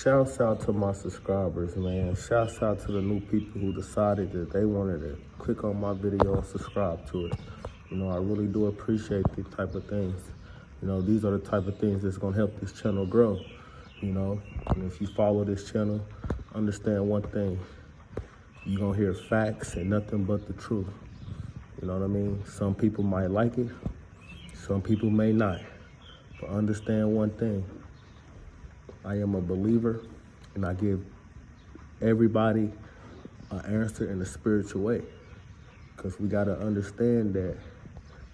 Shouts out to my subscribers, man. Shouts out to the new people who decided that they wanted to click on my video and subscribe to it. You know, I really do appreciate these type of things. You know, these are the type of things that's gonna help this channel grow. You know, and if you follow this channel, understand one thing. You're gonna hear facts and nothing but the truth. You know what I mean? Some people might like it, some people may not. But understand one thing. I am a believer, and I give everybody an answer in a spiritual way. Because we got to understand that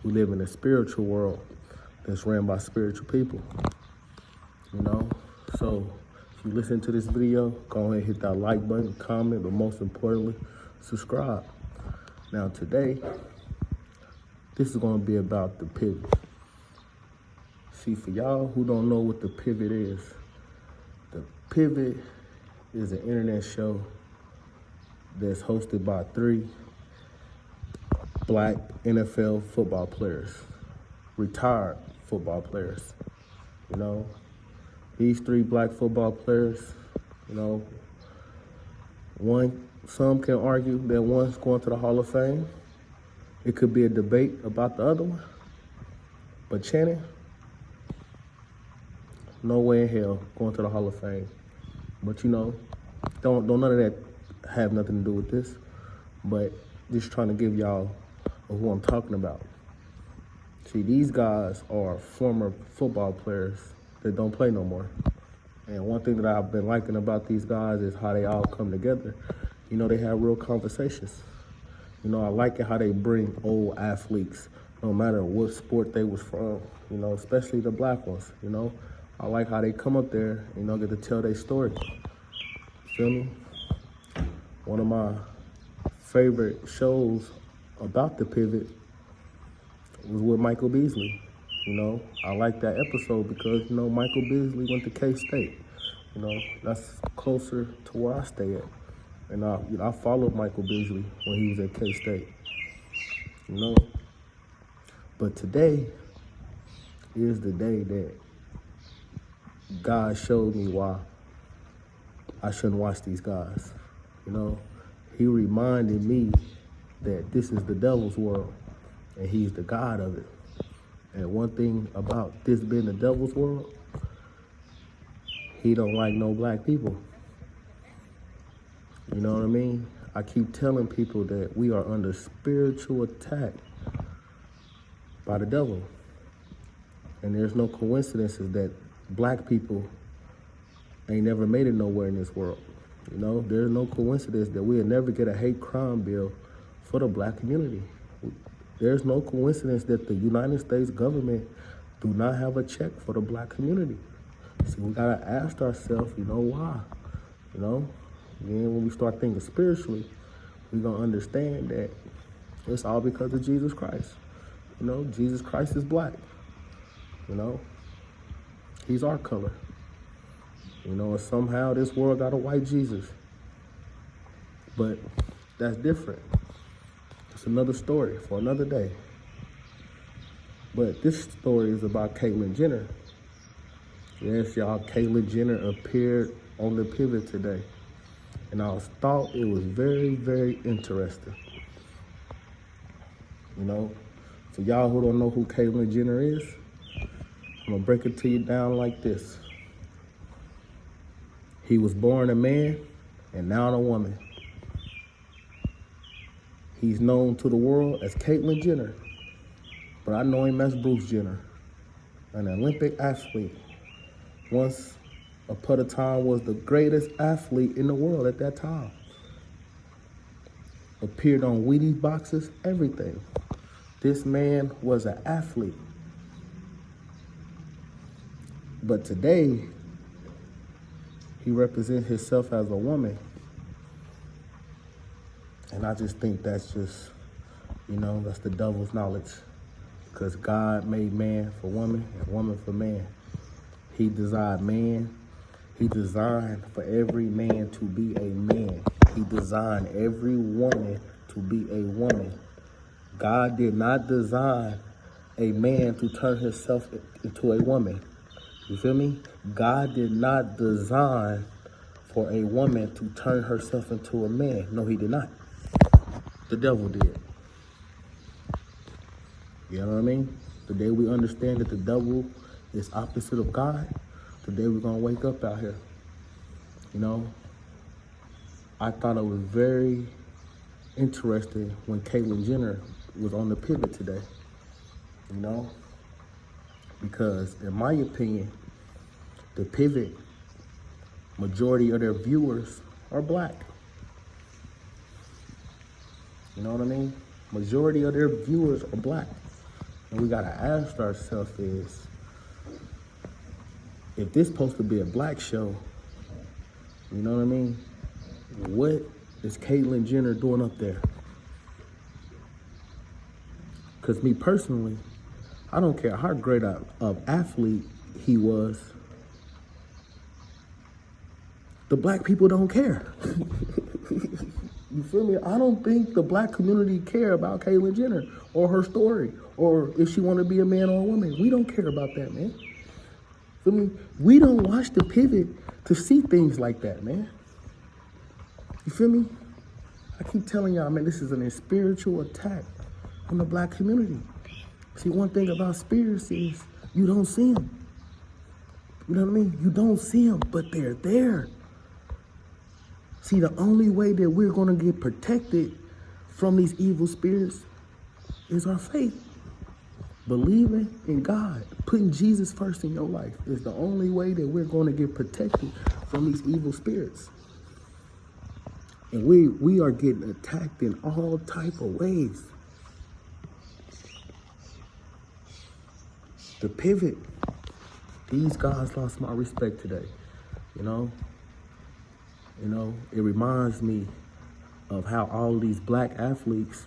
we live in a spiritual world that's ran by spiritual people. You know? So, if you listen to this video, go ahead and hit that like button, comment, but most importantly, subscribe. Now today, this is going to be about the pivot. See, for y'all who don't know what the pivot is, the Pivot is an internet show that's hosted by 3 black NFL football players, retired football players. You know, these 3 black football players, you know, some can argue that one's going to the Hall of Fame. It could be a debate about the other one. But Channing, no way in hell going to the Hall of Fame. But you know, don't none of that have nothing to do with this. But just trying to give y'all who I'm talking about. See, these guys are former football players that don't play no more. And one thing that I've been liking about these guys is how they all come together. You know, they have real conversations. You know, I like it how they bring old athletes, no matter what sport they was from, you know, especially the black ones, you know. I like how they come up there, you know, get to tell their story. Feel me? One of my favorite shows about the pivot was with Michael Beasley. You know, I like that episode because, you know, Michael Beasley went to K-State. You know, that's closer to where I stay at. And I followed Michael Beasley when he was at K-State. You know? But today is the day that God showed me why I shouldn't watch these guys. You know, he reminded me that this is the devil's world and he's the God of it. And one thing about this being the devil's world, he don't like no black people. You know what I mean? I keep telling people that we are under spiritual attack by the devil. And there's no coincidences that black people ain't never made it nowhere in this world. You know, there's no coincidence that we'll never get a hate crime bill for the black community. There's no coincidence that the United States government do not have a check for the black community. See, we gotta ask ourselves, you know, why? You know, then when we start thinking spiritually, we're gonna understand that it's all because of Jesus Christ. You know, Jesus Christ is black. You know, he's our color. You know, and somehow this world got a white Jesus. But that's different. It's another story for another day. But this story is about Caitlyn Jenner. Yes, y'all, Caitlyn Jenner appeared on the pivot today. And I thought it was very, very interesting. You know, for y'all who don't know who Caitlyn Jenner is, I'm gonna break it to you down like this. He was born a man and now a woman. He's known to the world as Caitlyn Jenner, but I know him as Bruce Jenner, an Olympic athlete. Once upon a time was the greatest athlete in the world at that time. Appeared on Wheaties boxes, everything. This man was an athlete. But today, he represents himself as a woman. And I just think that's just, you know, that's the devil's knowledge. Because God made man for woman and woman for man. He designed man. He designed for every man to be a man. He designed every woman to be a woman. God did not design a man to turn himself into a woman. You feel me? God did not design for a woman to turn herself into a man. No, he did not. The devil did. You know what I mean? The day we understand that the devil is opposite of God, the day we're going to wake up out here. You know, I thought it was very interesting when Caitlyn Jenner was on the pivot today. You know, because in my opinion, the pivot, majority of their viewers are black. You know what I mean? Majority of their viewers are black. And we gotta ask ourselves is, if this supposed to be a black show, you know what I mean? What is Caitlyn Jenner doing up there? Because me personally, I don't care how great of athlete he was. The black people don't care. You feel me? I don't think the black community care about Caitlyn Jenner or her story or if she want to be a man or a woman. We don't care about that, man. Feel me? We don't watch the pivot to see things like that, man. You feel me? I keep telling y'all, man, this is a spiritual attack on the black community. See, one thing about spirits is you don't see them. You know what I mean? You don't see them, but they're there. See, the only way that we're going to get protected from these evil spirits is our faith. Believing in God, putting Jesus first in your life is the only way that we're going to get protected from these evil spirits. And we are getting attacked in all type of ways. The pivot, these guys lost my respect today, you know? It reminds me of how all these black athletes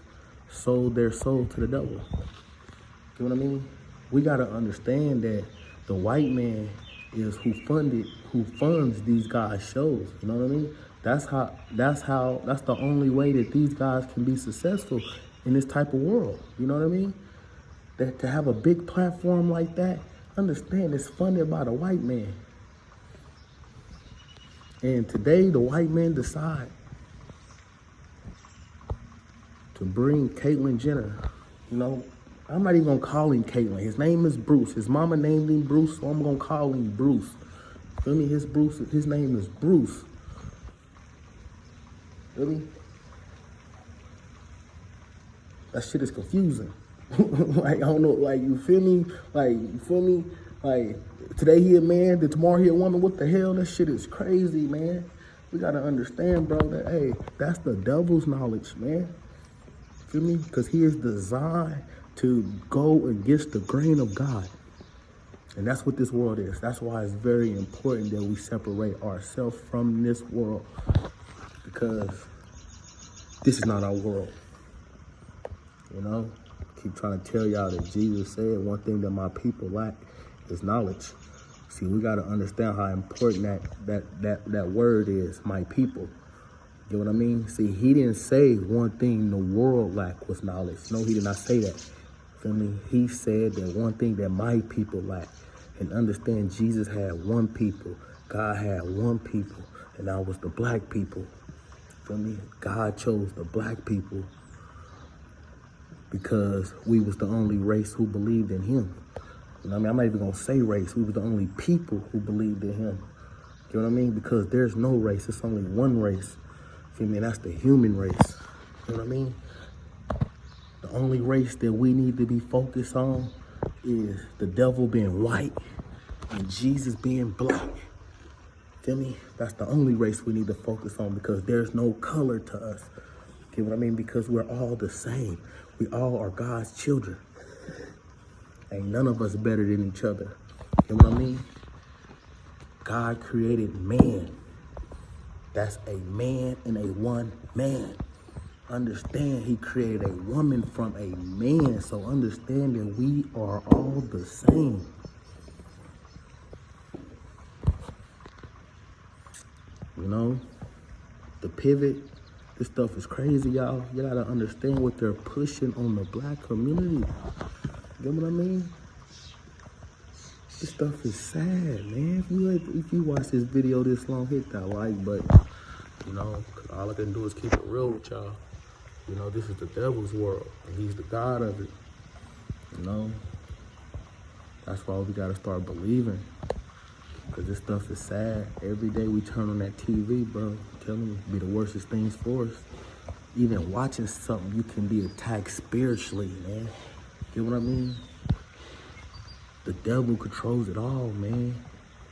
sold their soul to the devil. You know what I mean? We gotta understand that the white man is who funds these guys' shows. You know what I mean? That's the only way that these guys can be successful in this type of world. You know what I mean? That to have a big platform like that, understand it's funded by the white man. And today, the white men decide to bring Caitlyn Jenner. You know, I'm not even gonna call him Caitlyn. His name is Bruce. His mama named him Bruce, so I'm gonna call him Bruce. Feel me? His name is Bruce. Really? That shit is confusing. Like, I don't know, like, you feel me? Like, today he a man, then tomorrow he a woman. What the hell? That shit is crazy, man. We gotta understand, bro, that, hey, that's the devil's knowledge, man. Feel me? Because he is designed to go against the grain of God. And that's what this world is. That's why it's very important that we separate ourselves from this world. Because this is not our world. You know? Keep trying to tell y'all that Jesus said one thing that my people lack is knowledge. See, we got to understand how important that word is, my people. You know what I mean? See, he didn't say one thing the world lacked was knowledge. No, he did not say that. Feel me? He said that one thing that my people lack. And understand Jesus had one people. God had one people. And that was the black people. Feel me? God chose the black people because we was the only race who believed in him. You know what I mean? I'm not even going to say race. We was the only people who believed in him. You know what I mean? Because there's no race. It's only one race. Feel me? That's the human race. You know what I mean? The only race that we need to be focused on is the devil being white and Jesus being black. Feel me? That's the only race we need to focus on because there's no color to us. You know what I mean? Because we're all the same. We all are God's children. Ain't none of us better than each other. You know what I mean? God created man. That's a man and a one man. Understand, he created a woman from a man. So understand that we are all the same. You know, the pivot, this stuff is crazy, y'all. You gotta understand what they're pushing on the black community. You know what I mean? This stuff is sad, man. If you watch this video this long, hit that like button. You know, 'cause all I can do is keep it real with y'all. You know, this is the devil's world, and he's the God of it. You know, that's why we gotta start believing. Cause this stuff is sad. Every day we turn on that TV, bro, I'm telling you, be the worstest things for us. Even watching something, you can be attacked spiritually, man. Get what I mean? The devil controls it all, man.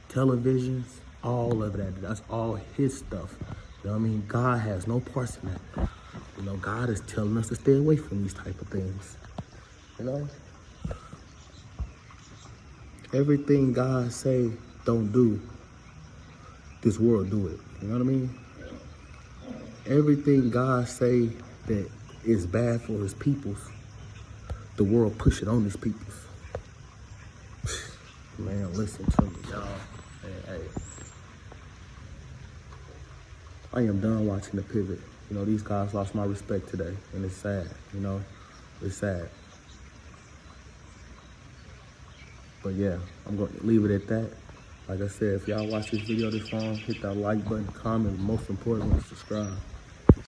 Televisions, all of that. That's all his stuff. You know what I mean? God has no parts in that. You know, God is telling us to stay away from these type of things. You know? Everything God say don't do, this world do it. You know what I mean? Everything God say that is bad for his peoples, the world push it on his peoples. Man, listen to me, y'all. Hey. I am done watching the pivot. You know, these guys lost my respect today, and it's sad, you know? It's sad. But yeah, I'm gonna leave it at that. Like I said, if y'all watch this video this long, hit that like button, comment, most importantly, subscribe.